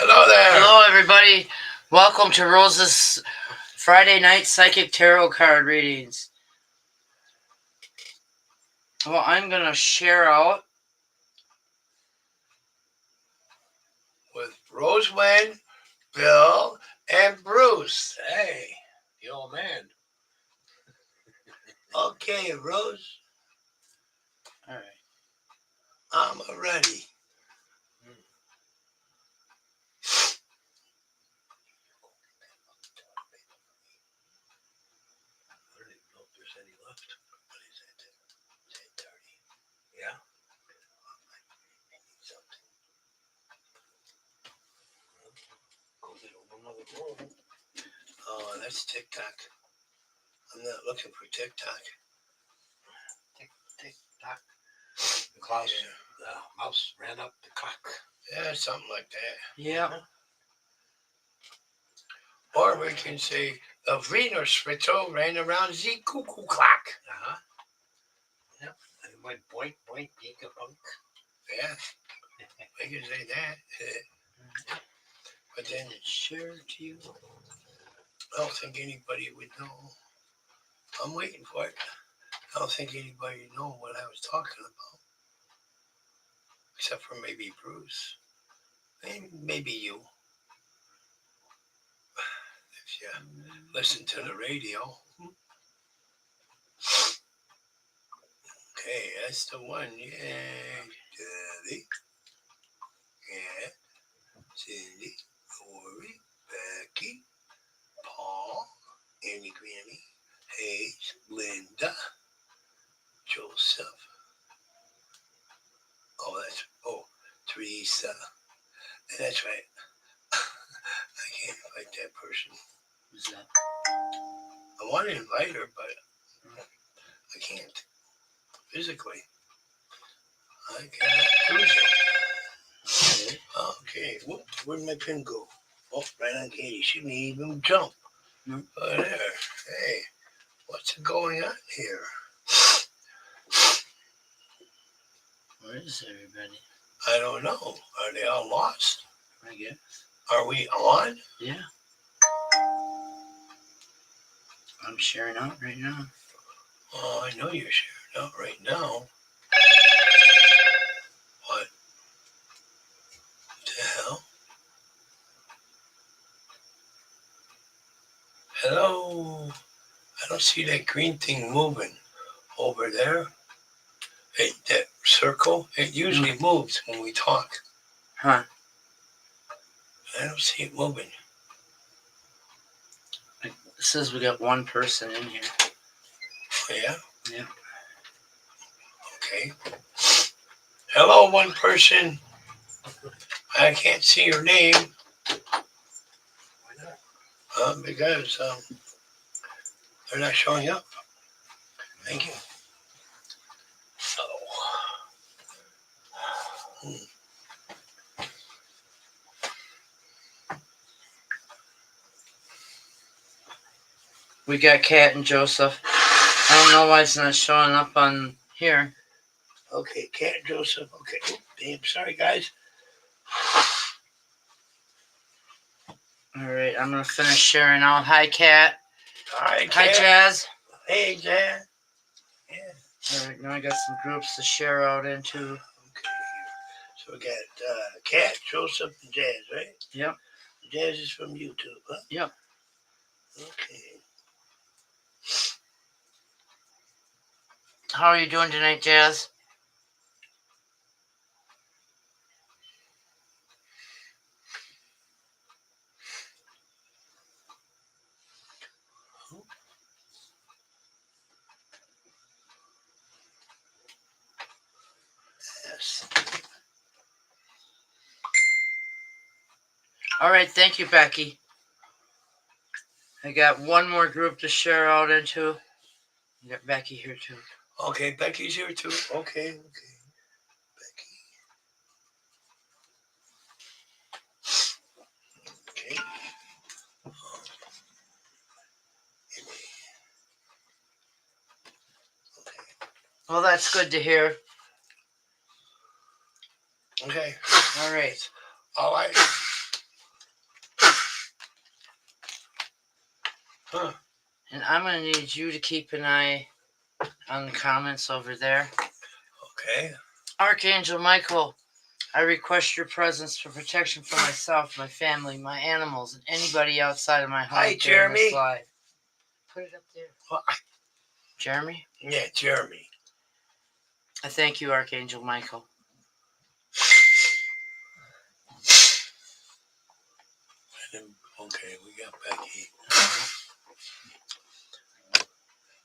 Hello there. Hello, everybody. Welcome to Rose's Friday night psychic tarot card readings. Well, I'm going to share out with Rosewind, Bill, and Bruce. Hey, the old man. Okay, Rose. All right. I'm ready. I don't even know if there's any left. What is it? It's 8:30. Yeah. I need something. Go get another room. Oh, that's TikTok. I'm not looking for TikTok. Tick-tock. The Klaus, the mouse ran up the clock. Yeah, something like that. Yeah. Or we can say the Wiener Schnitzel ran around the cuckoo clock. Uh-huh. Yep. And it went boink, boink, geek bunk. Yeah, we can say that. But then Share to you. I don't think anybody would know. I'm waiting for it. I don't think anybody would know what I was talking about. Except for maybe Bruce. Maybe you. If you listen to the radio. Okay, that's the one. Yeah. Debbie. Yeah. Cindy. Lori. Becky. Paul. Annie Granny. Hayes. Linda. Joseph. Teresa. That's right. I can't invite that person. Who's that? I want to invite her, but I can't. Physically. I cannot do so. Okay. Whoops, where'd my pin go? Oh, right on Katie. She didn't even jump. No. Oh, there. Hey, what's going on here? Where is everybody? I don't know. Are they all lost? I guess. Are we on? Yeah. I'm sharing out right now. Oh, I know you're sharing out right now. What the hell? Hello? I don't see that green thing moving over there. Hey, that circle, it usually moves when we talk. Huh. I don't see it moving. It says we got one person in here. Oh, yeah? Yeah. Okay. Hello, one person. I can't see your name. Why not? Because they're not showing up. Thank you. We got Kat and Joseph. I don't know why it's not showing up on here. Okay, Kat and Joseph. Okay. Oh, damn, sorry, guys. Alright, I'm going to finish sharing out. Hi, Kat. Hi, Kat. Hi, Jazz. Hey, Jazz. Yeah. Alright, now I got some groups to share out into. Okay. So we got Kat, Joseph, and Jazz, right? Yep. Jazz is from YouTube, huh? Yep. Okay. How are you doing tonight, Jazz? Yes. Alright, thank you, Becky. I got one more group to share out into. I got Becky here, too. Okay, Becky's here, too. Okay. Becky. Okay. Well, that's good to hear. Okay. Alright. All right. Huh. And I'm going to need you to keep an eye on the comments over there. Okay. Archangel Michael, I request your presence for protection for myself, my family, my animals, and anybody outside of my home. Hi, during this Jeremy. live. Put it up there. Well, Jeremy? yeah, Jeremy. I thank you, Archangel Michael. Okay, we got Becky.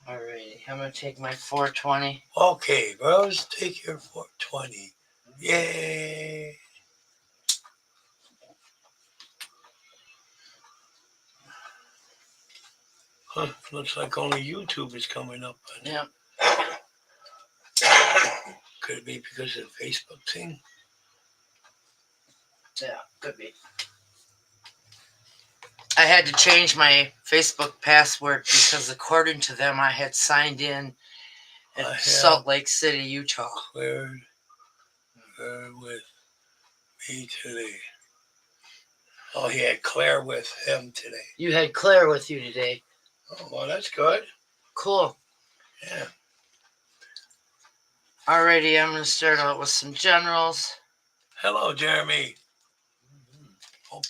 Alrighty, I'm going to take my 420. Okay, bros, take your 420. Yay! Huh, looks like only YouTube is coming up. Yep. Could it be because of the Facebook thing? Yeah, could be. I had to change my Facebook password because according to them, I had signed in at Salt Lake City, Utah. Cleared her with me today. Oh, he had Claire with him today. You had Claire with you today. Oh, well, that's good. Cool. Yeah. Alrighty, I'm going to start out with some generals. Hello, Jeremy.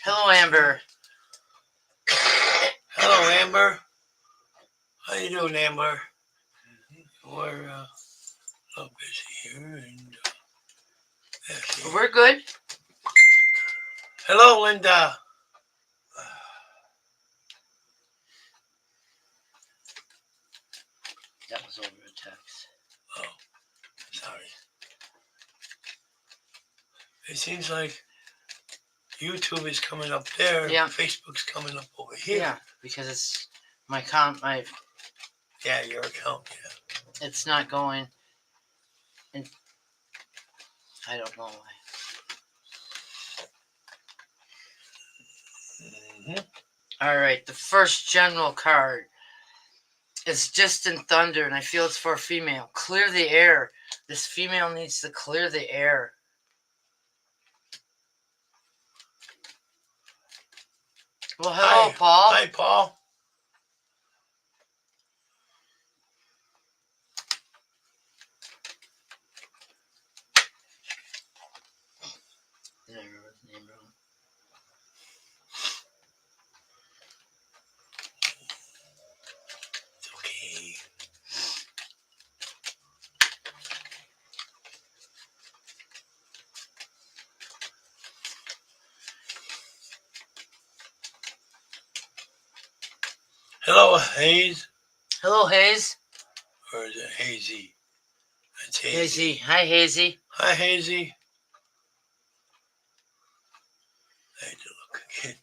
Hello, Amber. Hello, Amber. How you doing, Amber? We're a little busy here, and We're good. hello, Linda. That was over a text. Oh, sorry. It seems like YouTube is coming up there. Yeah. Facebook's coming up over here. Yeah, because it's my Yeah, your account. Yeah. it's not going. And I don't know why. Mm-hmm. All right, the first general card is Distant Thunder, and I feel it's for a female. Clear the air. This female needs to clear the air. Well, hello, Hi. Paul. Hi, Paul. Did I remember his name wrong? It's okay. Hello, Hayes. Hello, Hayes. Or is it Hazy? That's Hazy. Hazy. Hi, Hazy. Hi, Hazy. I had to look again.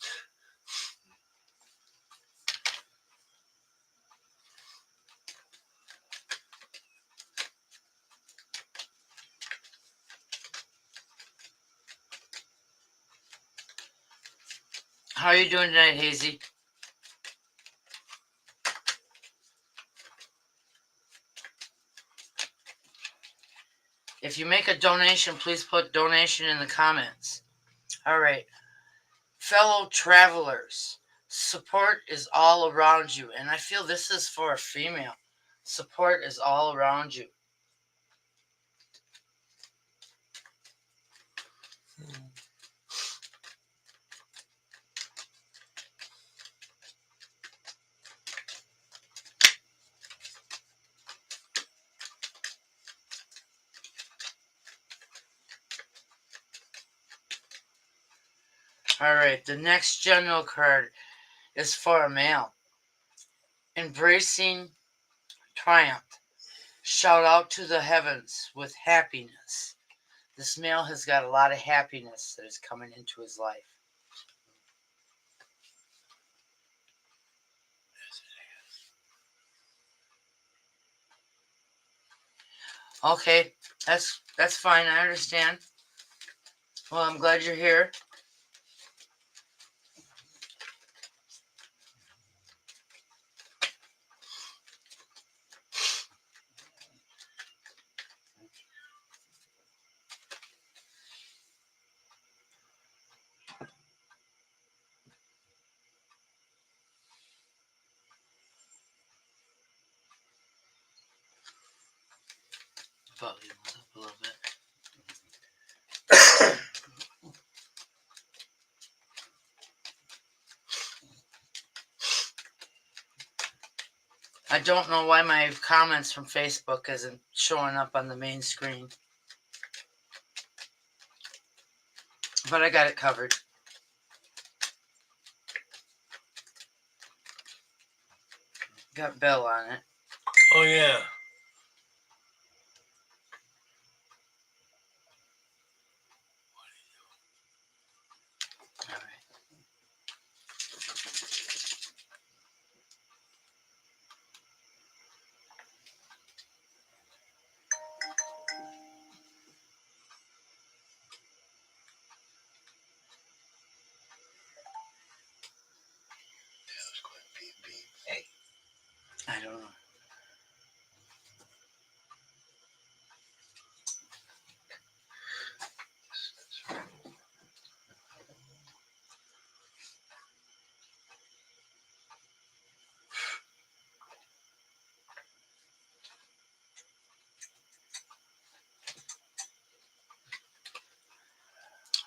How are you doing tonight, Hazy? If you make a donation, please put donation in the comments. All right. Fellow travelers, support is all around you. And I feel this is for a female. Support is all around you. All right. The next general card is for a male. Embracing triumph. Shout out to the heavens with happiness. This male has got a lot of happiness that is coming into his life. Okay, that's fine. I understand. Well, I'm glad you're here. volume up a little bit. I don't know why my comments from Facebook isn't showing up on the main screen. But I got it covered. Got Bill on it. Oh, yeah. All right. That was going to be a beep. I don't know.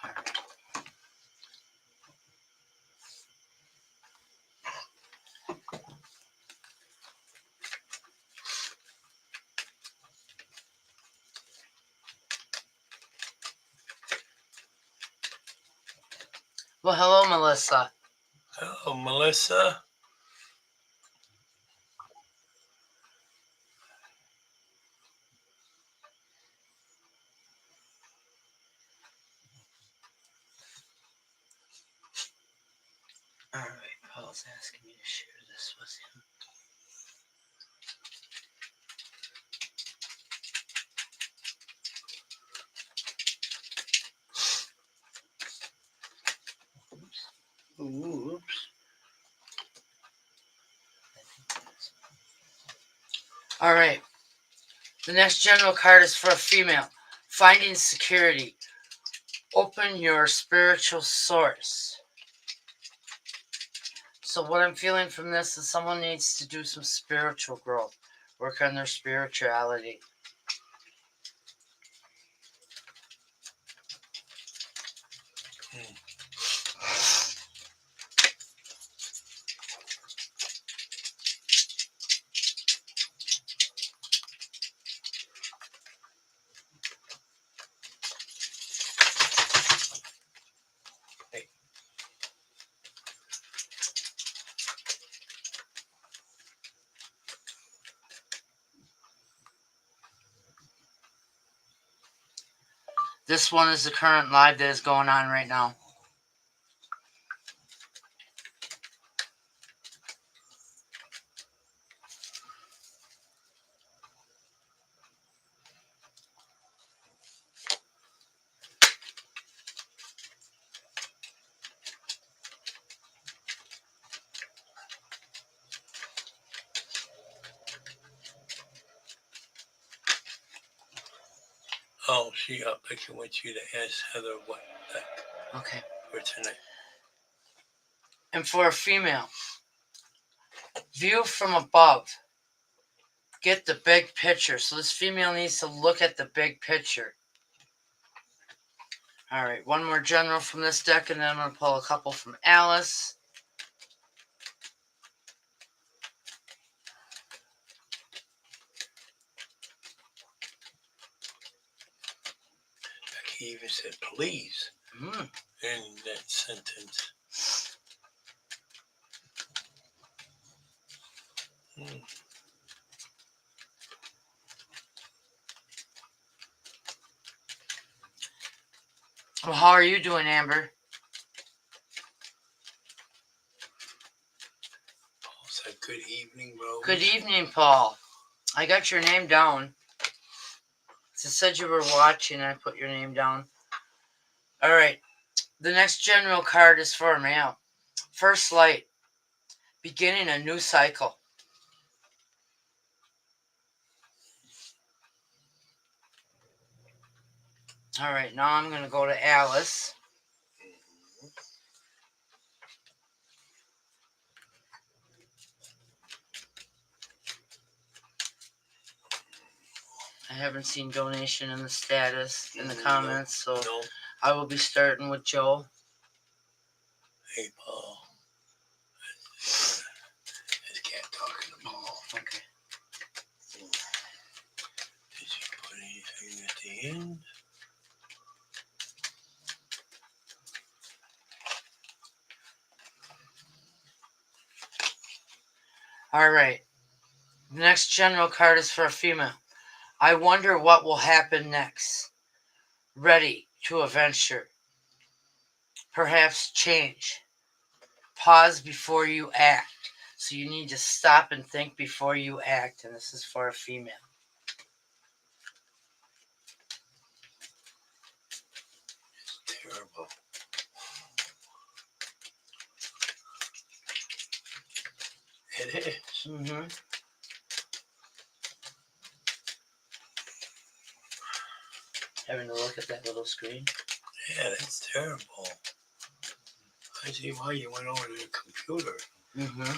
All right. Well, hello, Melissa. Hello, Melissa. All right, Paul's asking me to share this with him. Ooh, oops. All right. The next general card is for a female. Finding security. Open your spiritual source. So what I'm feeling from this is someone needs to do some spiritual growth. Work on their spirituality. This one is the current live that is going on right now. Oh, she actually wants you to ask Heather what that Okay. for tonight. And for a female, view from above. Get the big picture. So this female needs to look at the big picture. All right, one more general from this deck, and then I'm going to pull a couple from Alice. He even said please Mm. in that sentence. Well, how are you doing, Amber? Paul said good evening, Rose. Good evening, Paul. I got your name down. It said you were watching, and I put your name down. All right. The next general card is for a male. First light. Beginning a new cycle. All right, now I'm going to go to Alice. I haven't seen donation in the status, in the No. comments, so No. I will be starting with Joe. Hey, Paul. This cat talking to Paul. Okay. Did you put anything at the end? All right. The next general card is for a female. I wonder what will happen next. Ready to adventure. Perhaps change. Pause before you act. So you need to stop and think before you act. And this is for a female. It's terrible. It is. Mm-hmm. Having to look at that little screen. Yeah, that's terrible. I see why you went over to the computer. Mm-hmm.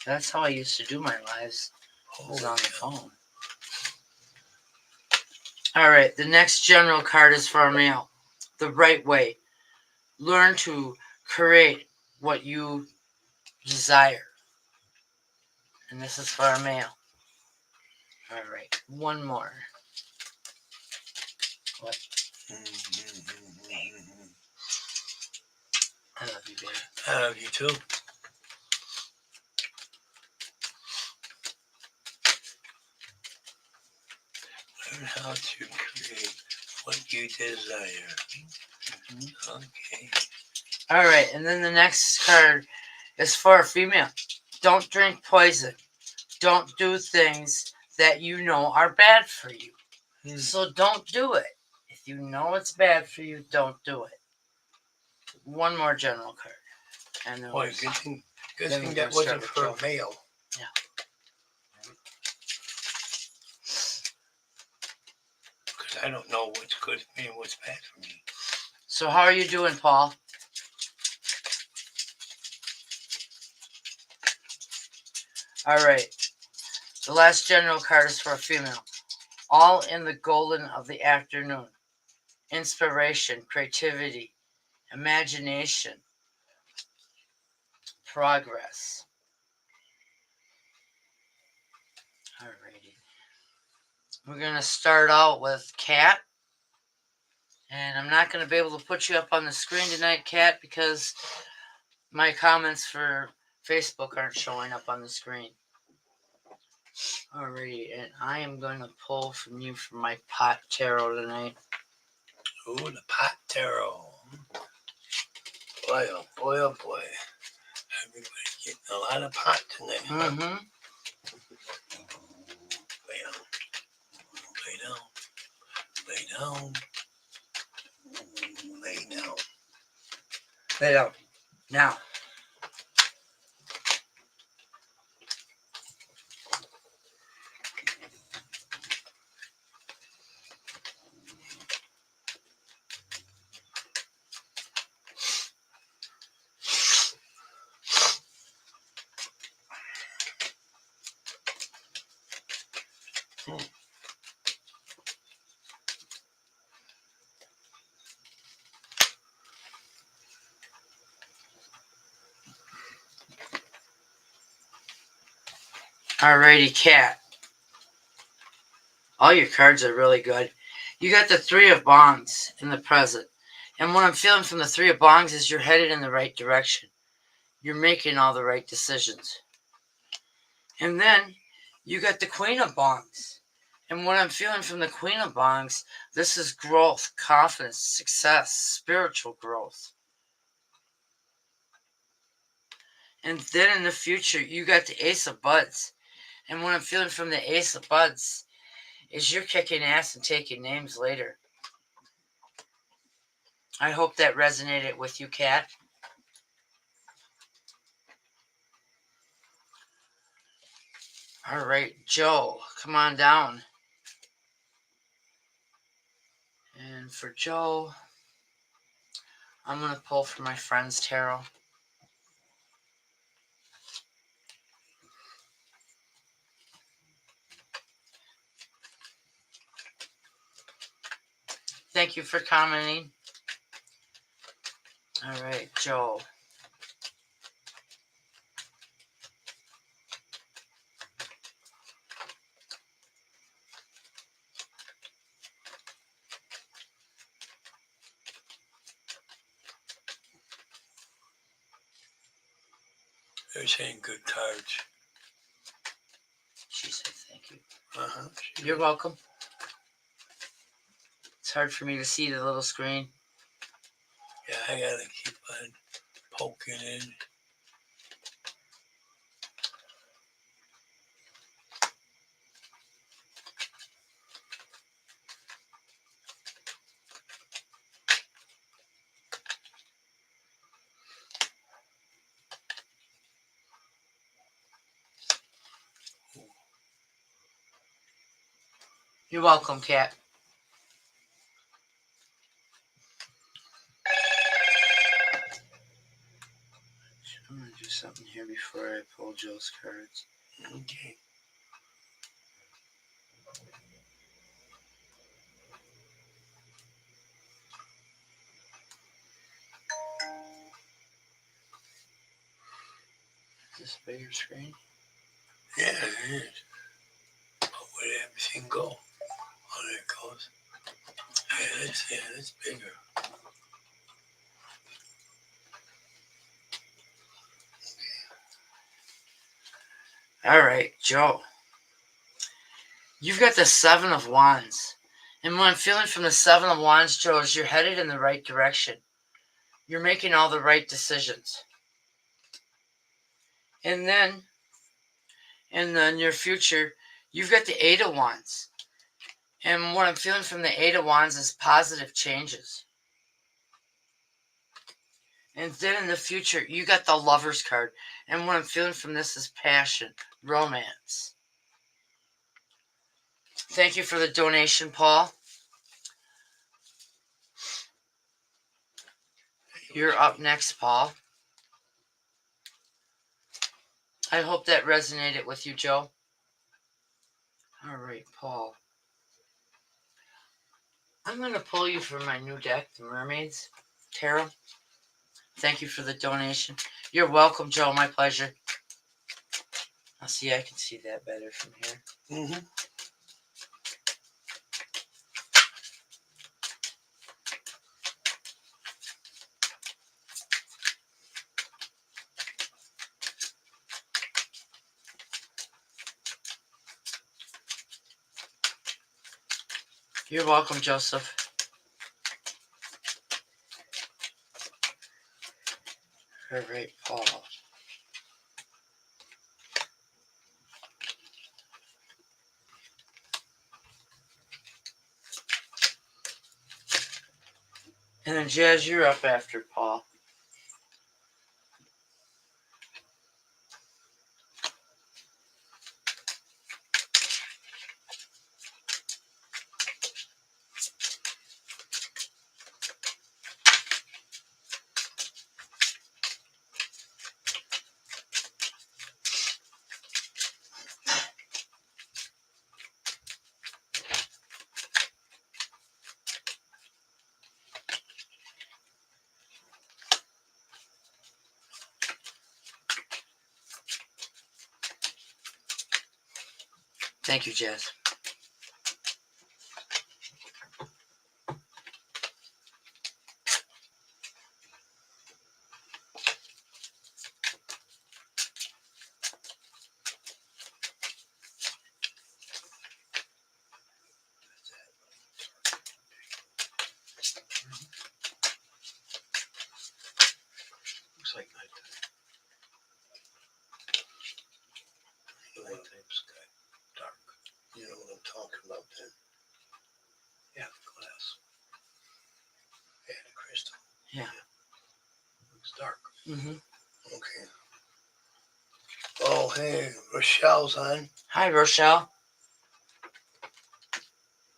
That's how I used to do my lives. I was on the phone. All right. The next general card is for a male. The right way. Learn to create what you desire. And this is for a male. All right. One more. What? I love you, baby. I love you too. Learn how to create what you desire. Mm-hmm. Okay. All right. And then the next card is for a female. Don't drink poison. Don't do things that you know are bad for you. So don't do it. If you know it's bad for you, don't do it. One more general card. And then Boy, we'll- good then thing we're that gonna start wasn't with for Joe. a male. Yeah. Because I don't know what's good for me and what's bad for me. So how are you doing, Paul? All right. The last general card is for a female. All in the golden of the afternoon. Inspiration, creativity, imagination, progress. Alrighty. We're going to start out with Kat. And I'm not going to be able to put you up on the screen tonight, Kat, because my comments for Facebook aren't showing up on the screen. Alrighty, and I am going to pull from you for my pot tarot tonight. Ooh, the pot tarot. Boy, oh boy, oh boy. Everybody's getting a lot of pot tonight. Huh? Mm-hmm. Lay down. Lay down. Lay down. Lay down. Lay down. Now. Alrighty, Kat. All your cards are really good. You got the Three of Wands in the present. And what I'm feeling from the Three of Wands is you're headed in the right direction. You're making all the right decisions. And then you got the Queen of Wands. And what I'm feeling from the Queen of Wands, this is growth, confidence, success, spiritual growth. And then in the future, you got the Ace of Buds. And what I'm feeling from the Ace of Buds is you're kicking ass and taking names later. I hope that resonated with you, Kat. All right, Joe, come on down. And for Joe, I'm going to pull for my friend's tarot. Thank you for commenting. All right, Joe. They're saying good cards. She said thank you. Uh-huh. You're welcome. It's hard for me to see the little screen. Yeah, I gotta keep on poking in. You're welcome, Cat. I'm gonna do something here before I pull Joe's cards. Okay. Is this a bigger screen? Yeah, it is. But where'd everything go? Oh, there it goes. Yeah, that's bigger. All right, Joe. You've got the Seven of Wands. And what I'm feeling from the Seven of Wands, Joe, is you're headed in the right direction. You're making all the right decisions. And then, in the near future, you've got the Eight of Wands. And what I'm feeling from the Eight of Wands is positive changes. And then in the future, you got the Lover's card. And what I'm feeling from this is passion, romance. Thank you for the donation, Paul. You're up next, Paul. I hope that resonated with you, Joe. All right, Paul. I'm going to pull you from my new deck, the Mermaids Tarot. Thank you for the donation. You're welcome, Joe. My pleasure. I'll see. I can see that better from here. Mm-hmm. You're welcome, Joseph. All right, Paul. And then, Jazz, you're up after Paul. Thank you, Jazz. Looks like nighttime. Nighttime sky. Dark. You know what I'm talking about then. Yeah, glass. Yeah, the crystal. Looks dark. Mm-hmm. Okay. Oh, hey, Rochelle's on. Hi, Rochelle.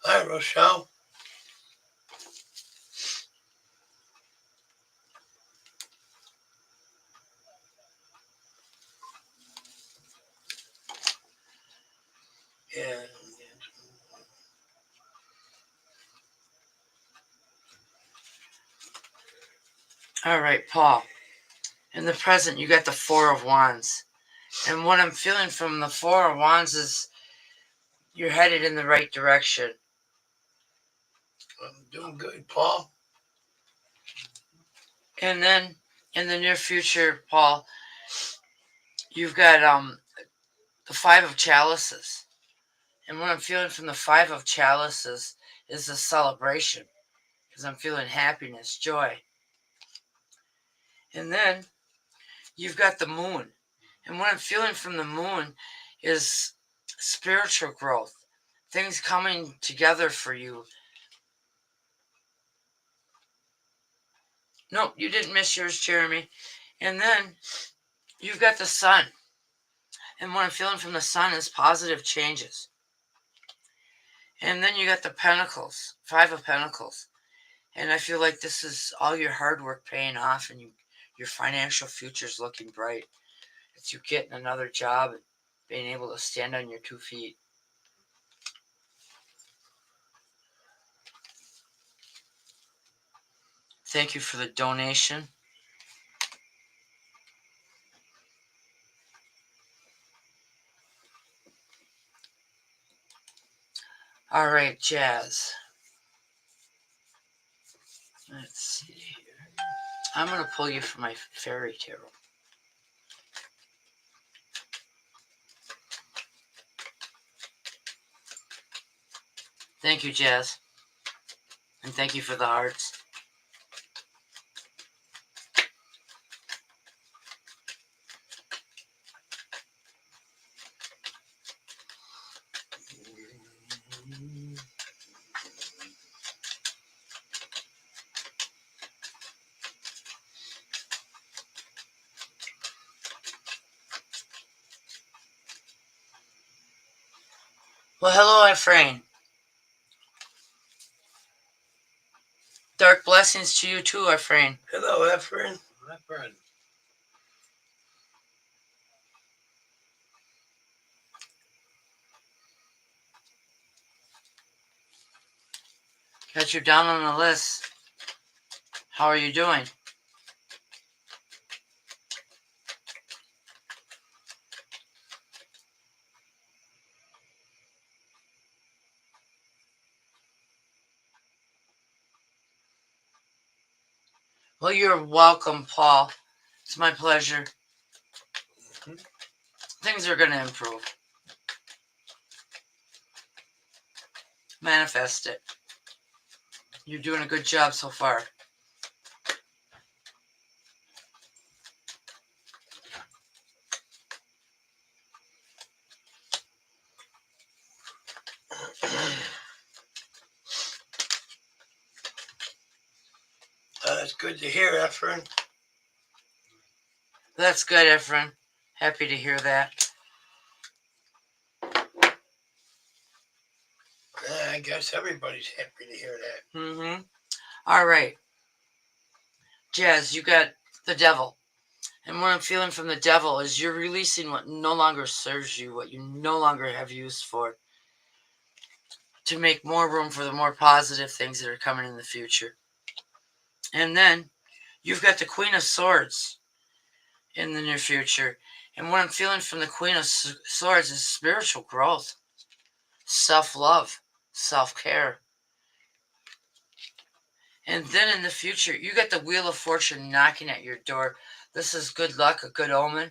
Hi, Rochelle. Yeah. All right, Paul. In the present, you got the Four of Wands. And what I'm feeling from the Four of Wands is you're headed in the right direction. I'm doing good, Paul. And then in the near future, Paul, you've got the Five of Chalices. And what I'm feeling from the Five of Chalices is a celebration. Because I'm feeling happiness, joy. And then you've got the Moon. And what I'm feeling from the Moon is spiritual growth. Things coming together for you. Nope, you didn't miss yours, Jeremy. And then you've got the Sun. And what I'm feeling from the Sun is positive changes. And then you got the Pentacles, Five of Pentacles. And I feel like this is all your hard work paying off and your financial future's looking bright. It's you getting another job and being able to stand on your 2 feet. Thank you for the donation. All right, Jazz. Let's see here. I'm going to pull you from my fairy tarot. Thank you, Jazz. And thank you for the hearts. Well, hello, Ephraim. Dark blessings to you too, Ephraim. Hello, Efren. My friend. Got you down on the list. How are you doing? Well, you're welcome, Paul. It's my pleasure. Things are going to improve. Manifest it. You're doing a good job so far. That's good to hear, Efren. That's good, Ephraim. Happy to hear that. I guess everybody's happy to hear that. Mm-hmm. All right. Jazz, you got the devil. And what I'm feeling from the devil is you're releasing what no longer serves you, what you no longer have use for, to make more room for the more positive things that are coming in the future. And then you've got the Queen of Swords in the near future. And what I'm feeling from the Queen of Swords is spiritual growth, self-love, self-care. And then in the future, you got the Wheel of Fortune knocking at your door. This is good luck, a good omen.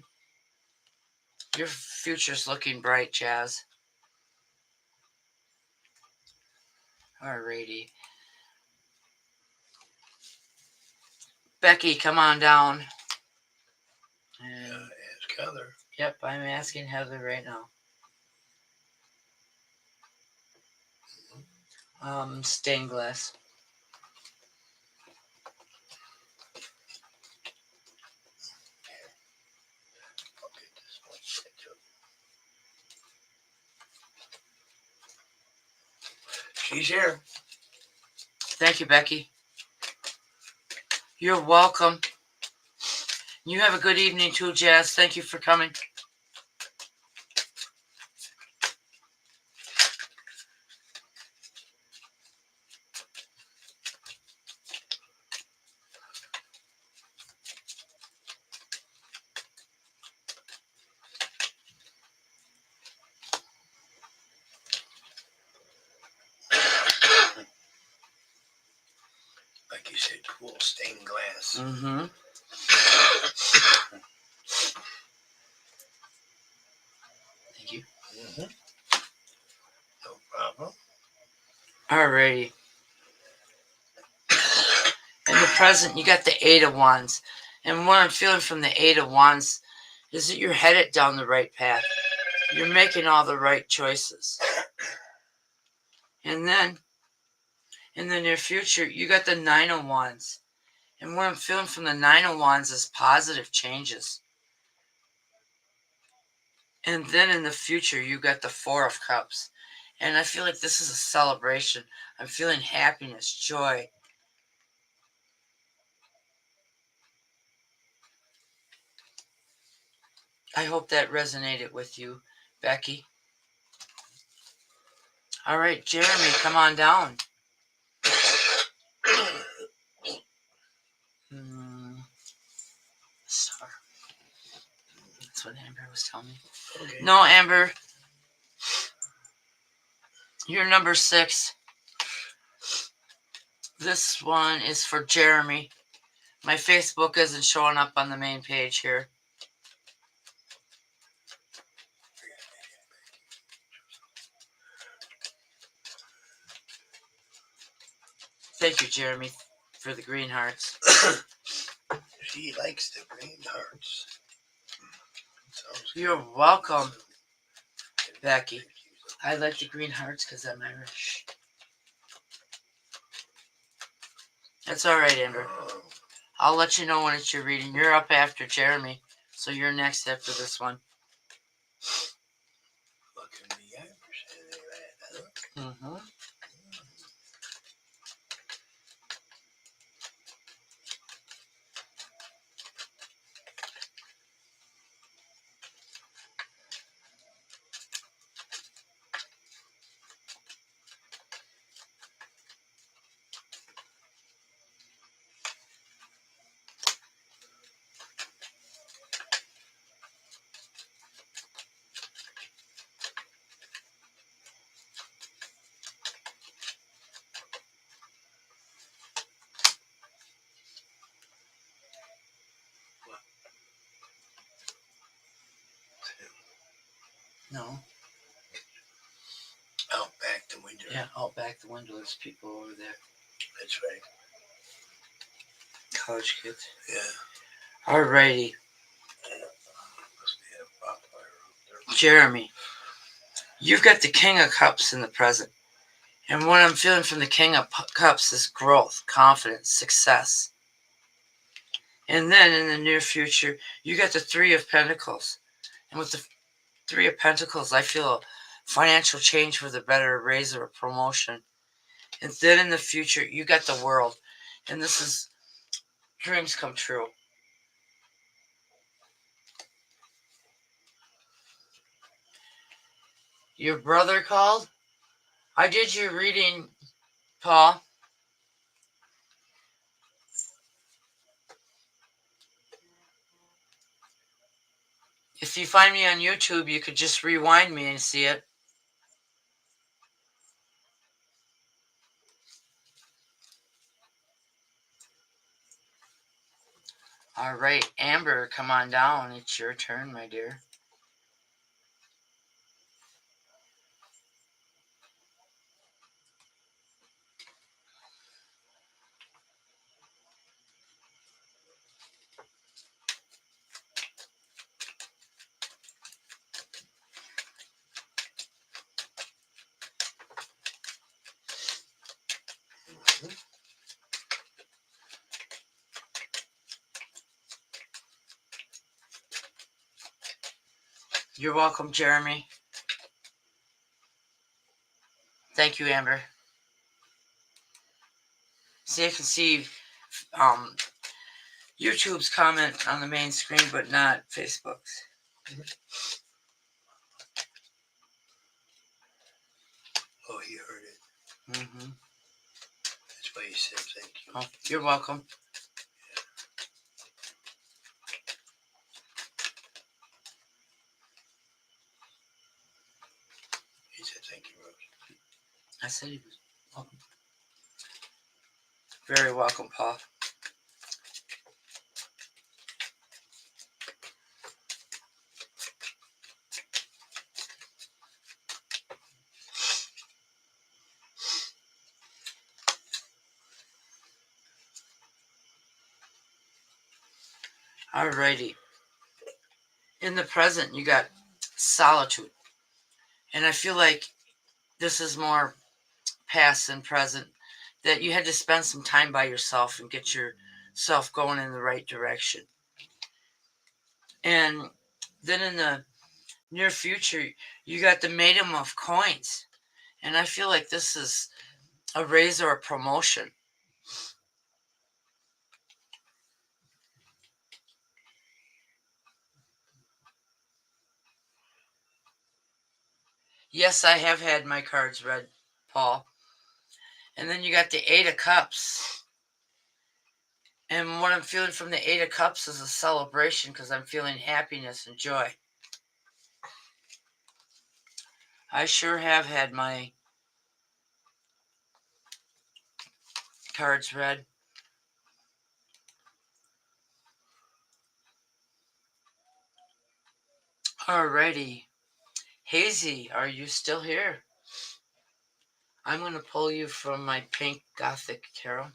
Your future's looking bright, Jazz. Alrighty. Becky, come on down. And, Ask Heather. yep, I'm asking Heather right now. Stained glass. I'll get this one set up. She's here. Thank you, Becky. You're welcome. You have a good evening too, Jazz. Thank you for coming. cool stained glass. Mm-hmm. Thank you. Mm-hmm. No problem. Alrighty. In the present, you got the Eight of Wands. And what I'm feeling from the Eight of Wands is that you're headed down the right path. You're making all the right choices. And then, in the near future, you got the Nine of Wands. And what I'm feeling from the Nine of Wands is positive changes. And then in the future, you got the Four of Cups. And I feel like this is a celebration. I'm feeling happiness, joy. I hope that resonated with you, Becky. All right, Jeremy, come on down. Star. That's what Amber was telling me. Okay. No, Amber. You're number 6. This one is for Jeremy. My Facebook isn't showing up on the main page here. Thank you, Jeremy, for the green hearts. She likes the green hearts. Sounds You're good. welcome, Becky. I like the green hearts because I'm Irish. That's all right, Amber. Oh, I'll let you know when it's your reading. You're up after Jeremy, so you're next after this one. look at me, I'm percentage that, huh? Mm-hmm. No. Out back the window. Yeah, out back the window, there's people over there. That's right. College kids. Yeah. Alrighty. Must be a bonfire out there. Jeremy, you've got the King of Cups in the present. And what I'm feeling from the King of Cups is growth, confidence, success. And then in the near future, you got the Three of Pentacles. And with the Three of Pentacles, I feel a financial change for the better, a raise or a promotion. And then in the future, you got the World. And this is dreams come true. Your brother called? I did your reading, Paul. If you find me on YouTube, you could just rewind me and see it. All right, Amber, come on down. It's your turn, my dear. You're welcome, Jeremy. Thank you, Amber. See, I can see YouTube's comment on the main screen, but not Facebook's. Oh, he heard it. Mm-hmm. That's why he said thank you. Oh, you're welcome. He said thank you, Rose. I said he was welcome. Very welcome, Paul. Alrighty. In the present, you got solitude. And I feel like this is more past than present. That you had to spend some time by yourself and get yourself going in the right direction. And then in the near future, you got the medium of coins. And I feel like this is a raise or a promotion. Yes, I have had my cards read, Paul. And then you got the Eight of Cups. And what I'm feeling from the Eight of Cups is a celebration because I'm feeling happiness and joy. I sure have had my cards read. Alrighty. Hazy, are you still here? I'm going to pull you from my pink Gothic tarot.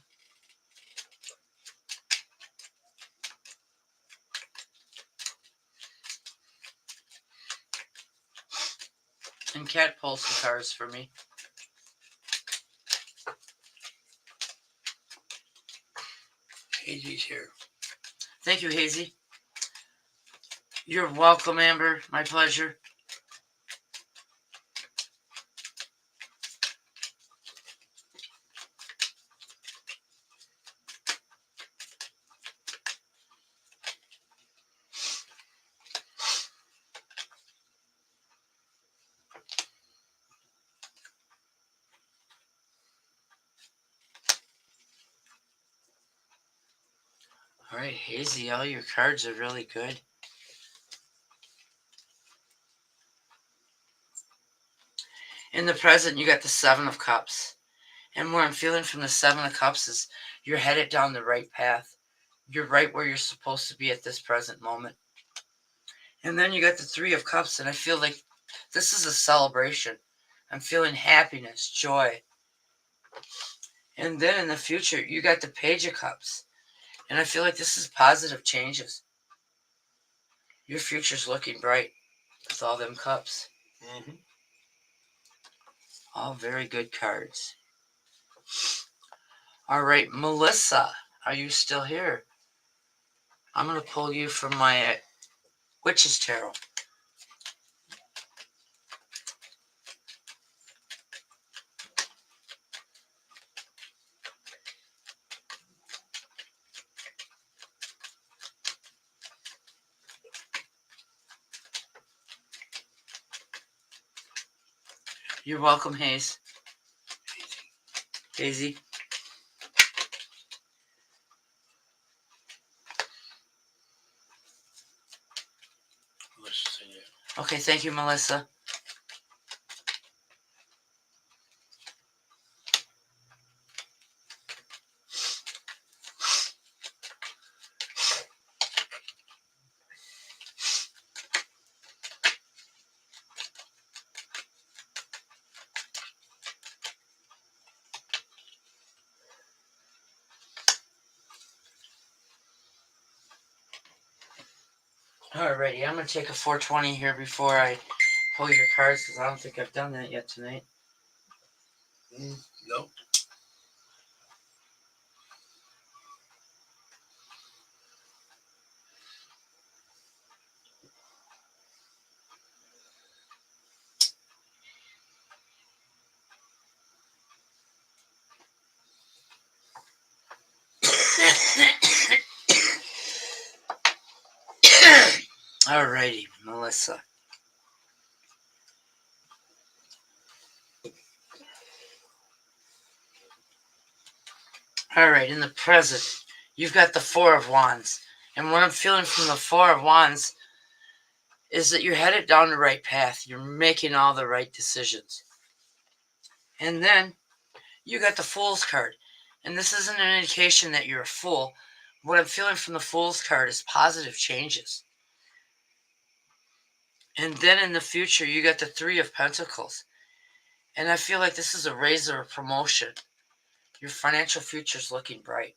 And Cat pull some cards for me. Hazy's here. Thank you, Hazy. You're welcome, Amber. My pleasure. All right, Hazy, all your cards are really good. In the present, you got the Seven of Cups. And what I'm feeling from the Seven of Cups is you're headed down the right path. You're right where you're supposed to be at this present moment. And then you got the Three of Cups, and I feel like this is a celebration. I'm feeling happiness, joy. And then in the future, you got the Page of Cups. And I feel like this is positive changes. Your future's looking bright with all them cups. Mm-hmm. All very good cards. All right, Melissa, are you still here? I'm going to pull you from my Witch's Tarot. You're welcome, Hazy. Hazy. Melissa's in here. Okay, thank you, Melissa. Alrighty, I'm going to take a 420 here before I pull your cards because I don't think I've done that yet tonight. Nope. Alrighty, Melissa. Alright, in the present, you've got the Four of Wands. And what I'm feeling from the Four of Wands is that you're headed down the right path. You're making all the right decisions. And then you got the Fool's card. And this isn't an indication that you're a fool. What I'm feeling from the Fool's card is positive changes. And then in the future, you got the Three of Pentacles. And I feel like this is a raise or a promotion. Your financial future's looking bright.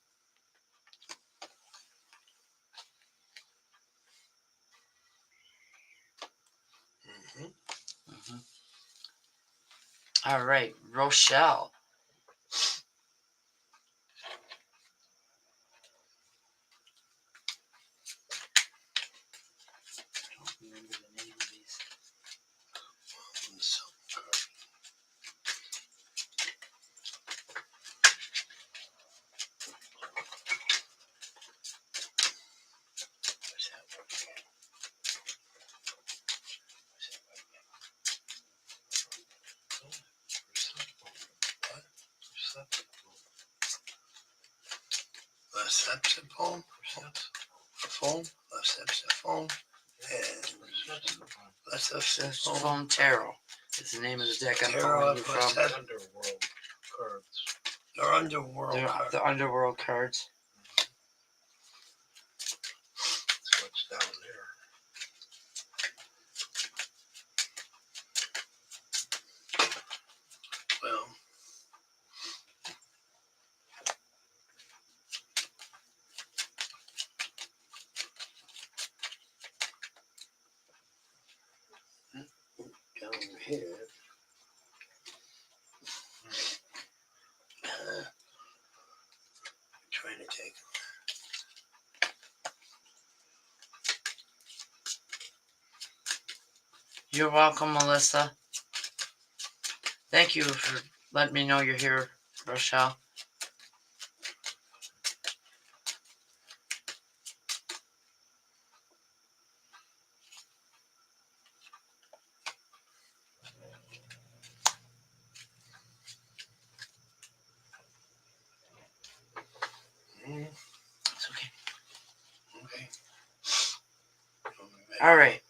All right, Rochelle. I don't remember the name of these. So, what's that one again? What's that one again? Lecipholine, lecipholine, and lecipholine. Phone Tarot is the name of the deck I'm Tarot calling you of from. Lecep- Underworld cards. They're underworld They're cards. the underworld cards. That's what's down there. Well, down here. Trying to take. You're welcome, Melissa. Thank you for letting me know you're here, Rochelle. It's okay. Okay. All right.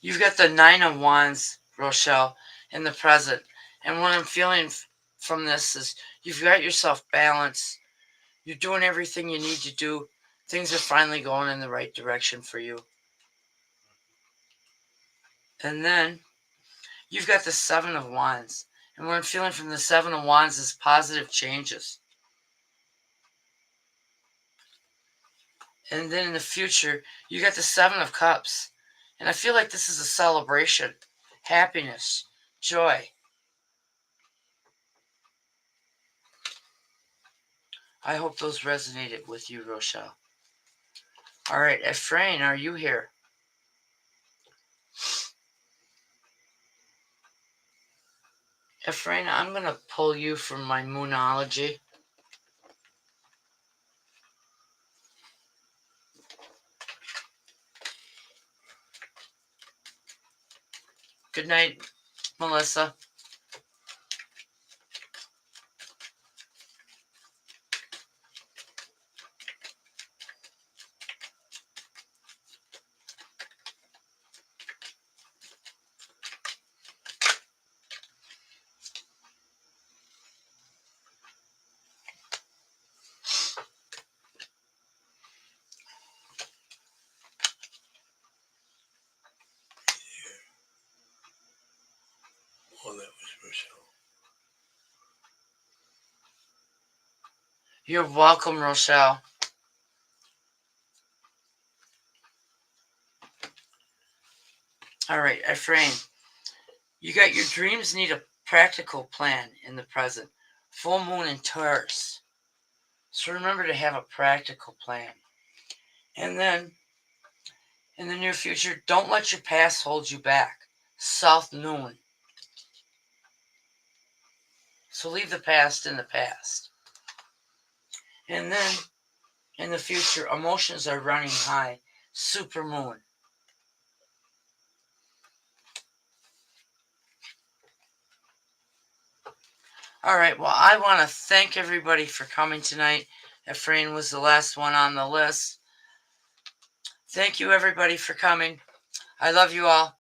You've got the Nine of Wands, Rochelle, in the present. And what I'm feeling from this is you've got yourself balanced. You're doing everything you need to do. Things are finally going in the right direction for you. And then you've got the Seven of Wands. And what I'm feeling from the Seven of Wands is positive changes. And then in the future, you got the Seven of Cups. And I feel like this is a celebration, happiness, joy. I hope those resonated with you, Rochelle. All right, Ephraim, are you here? Ephraim, I'm going to pull you from my Moonology. Good night, Melissa. Oh, that was Rochelle. You're welcome, Rochelle. All right, Ephraim, you got your dreams need a practical plan in the present. Full moon in Taurus. So remember to have a practical plan. And then, in the near future, don't let your past hold you back. South Noon. So leave the past in the past. And then, in the future, emotions are running high. Super moon. All right, well, I want to thank everybody for coming tonight. Ephraim was the last one on the list. Thank you, everybody, for coming. I love you all.